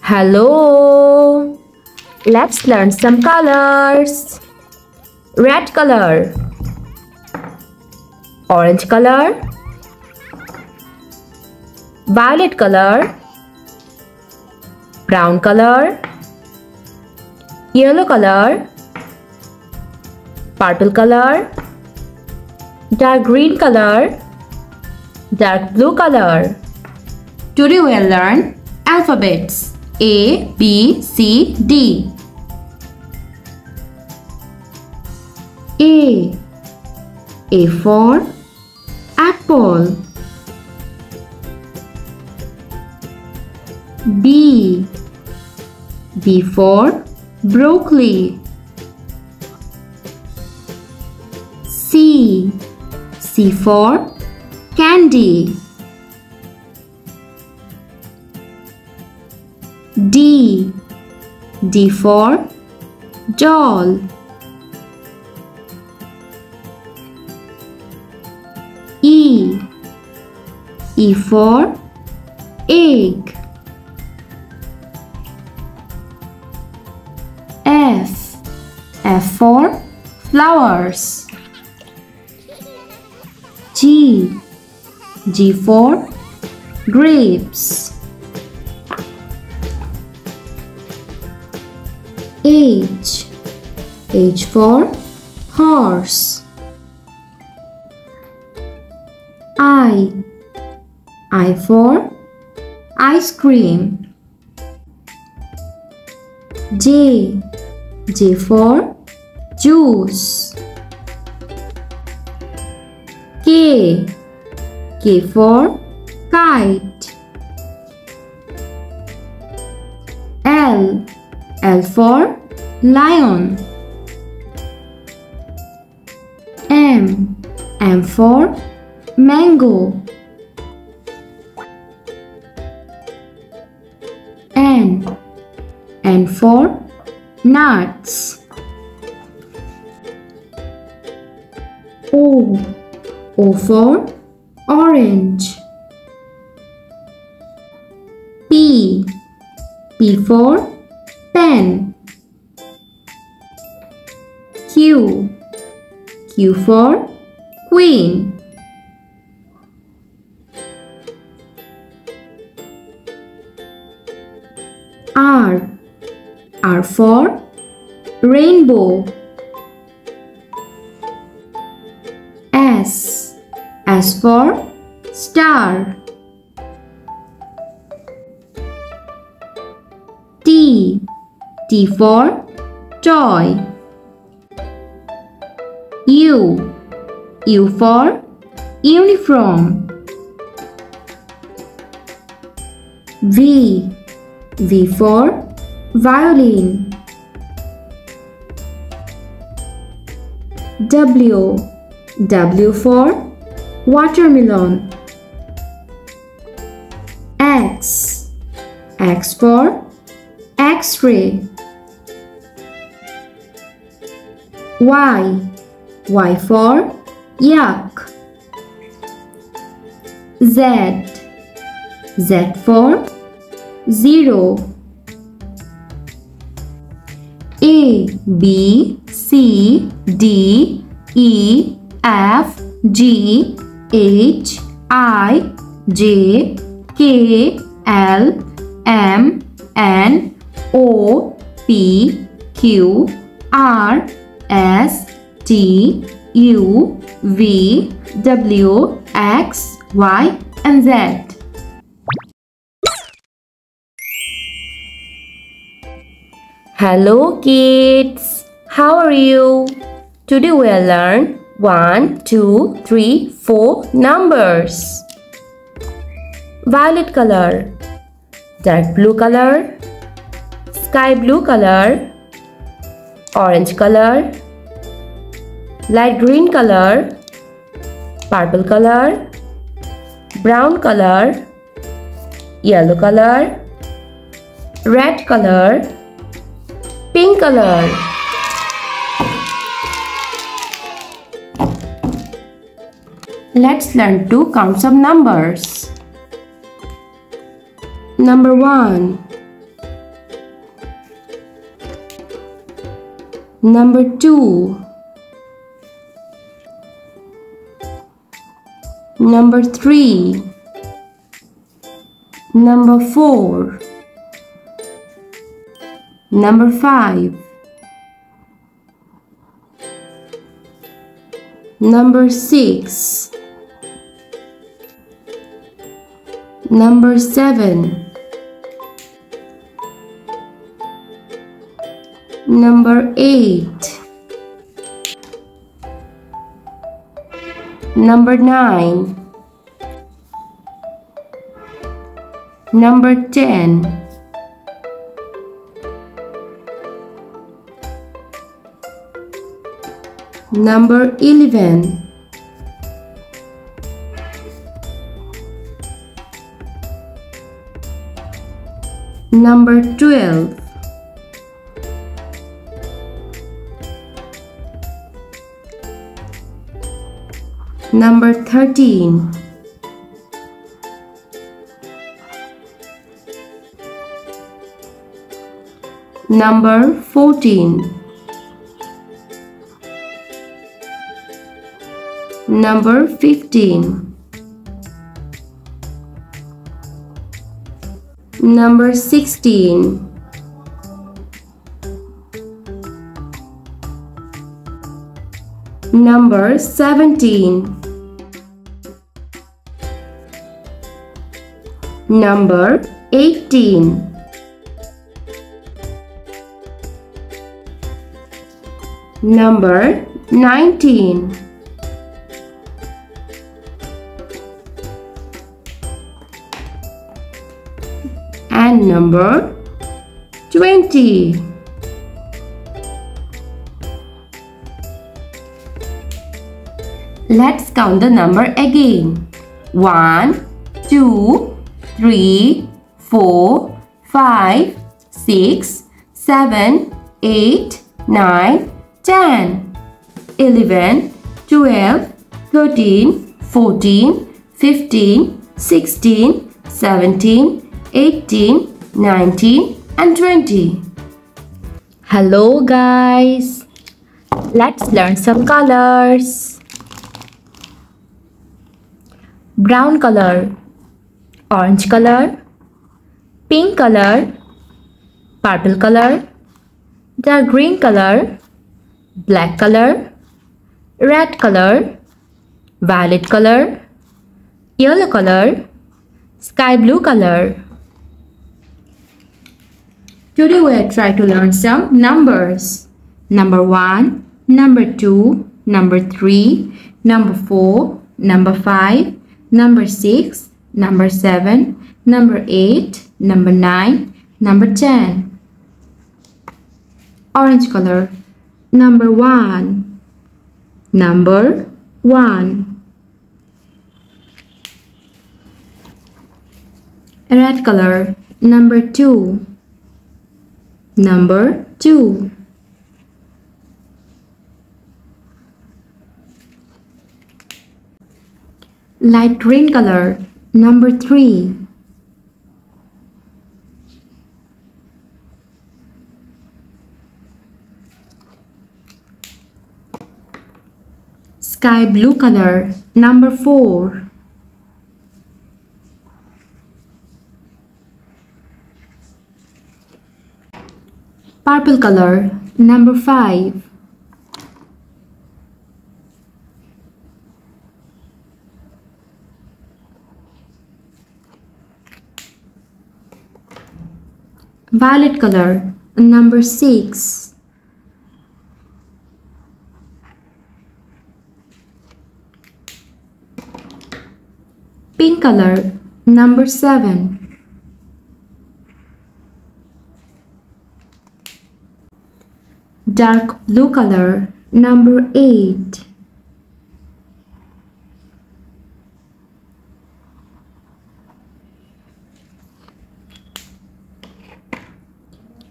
Hello! Let's learn some colors. Red color, orange color, violet color, brown color, yellow color, purple color, dark green color, dark blue color. Today we will learn alphabets A, B, C, D. A for apple. B for broccoli. C for candy. D for doll. E for egg. F for flowers. G for grapes. H for horse. I for ice cream. J for juice. K for kite. L for lion. M for mango. N for nuts. O for orange. P for pen. Q for queen. R for rainbow. S for star. T for toy. U for uniform. V for violin. W for watermelon. X for X-ray. Y for yak. Z for zero. A, B, C, D, E, F, G, H, I, J, K, L, M, N, O, P, Q, R, S, T, U, V, W, X, Y, and Z. Hello kids, how are you? Today we will learn 1, 2, 3, 4 numbers. Violet color, dark blue color, sky blue color, orange color, light green color, purple color, brown color, yellow color, red color, pink color. Let's learn to count some numbers. Number 1, Number 2. Number 3. Number 4. Number 5. Number 6. Number 7. Number 8. Number 9. Number 10. Number 11. Number 12. Number 13. Number 14. Number 15. Number 16. Number 17. Number 18. Number 19. And number 20. Let's count the number again. 1, 2, 3, 4, 5, 6, 7, 8, 9, 10, 11, 12, 13, 14, 15, 16, 17, 18, 19 and 20. Hello guys! Let's learn some colors. Brown color, orange color, pink color, purple color, dark green color, black color, red color, violet color, yellow color, sky blue color. Today we are trying to learn some numbers. Number 1, number 2, number 3, number 4, number 5, number 6, number 7, number 8, number 9, number 10. Orange color. Number 1. Number 1. Red color. Number 2. Number 2. Light green color. Number 3. Sky blue color. Number 4. Purple color. Number 5. Violet color. Number 6. Pink color. Number 7. Dark blue color. Number 8.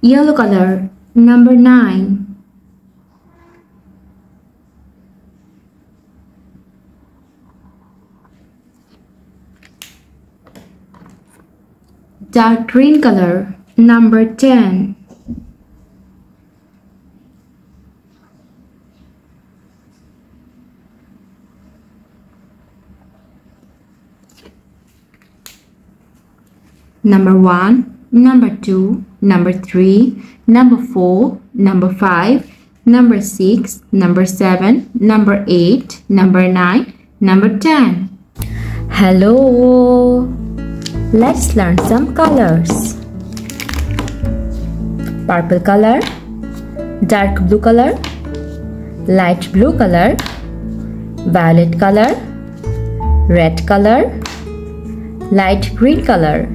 Yellow color. Number 9. Dark green color. Number 10. number 1, number 2, number 3, number 4, number 5, number 6, number 7, number 8, number 9, number 10. Hello! Let's learn some colors. Purple color, dark blue color, light blue color, violet color, red color, light green color.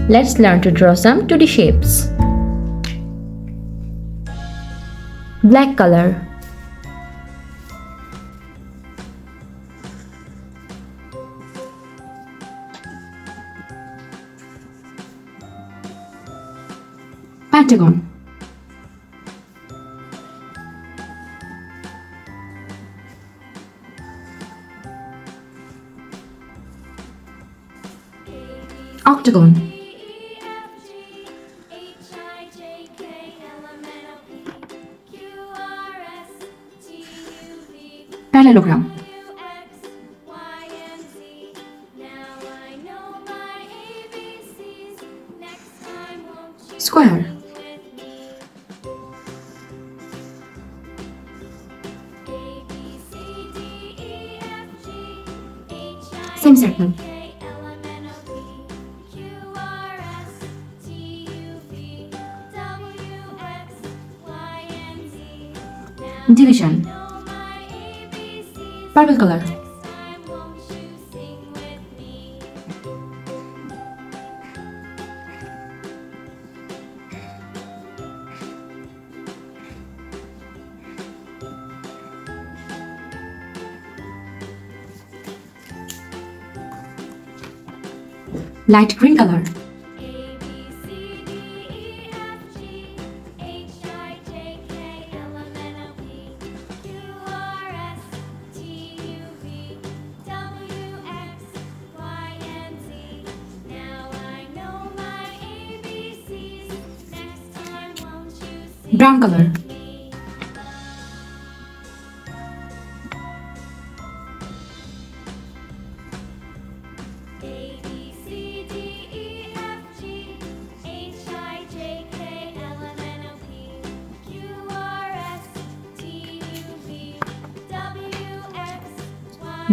Let's learn to draw some 2D shapes. Black color, pentagon, octagon, parallelogram, square, semicircle, division, purple color, light green color, brown color,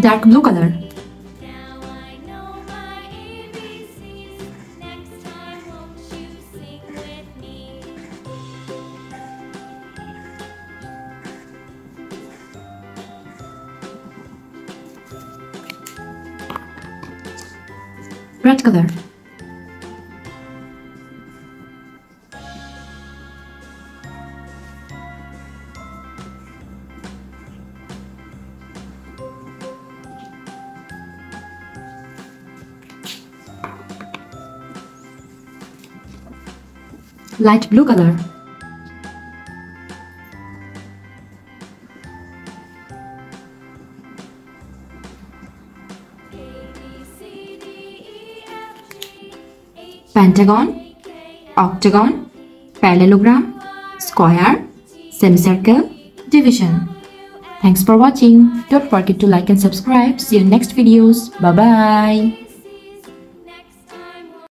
dark blue color, red color, light blue color, pentagon, octagon, parallelogram, square, semicircle, division. Thanks for watching. Don't forget to like and subscribe. See you in next videos. Bye bye.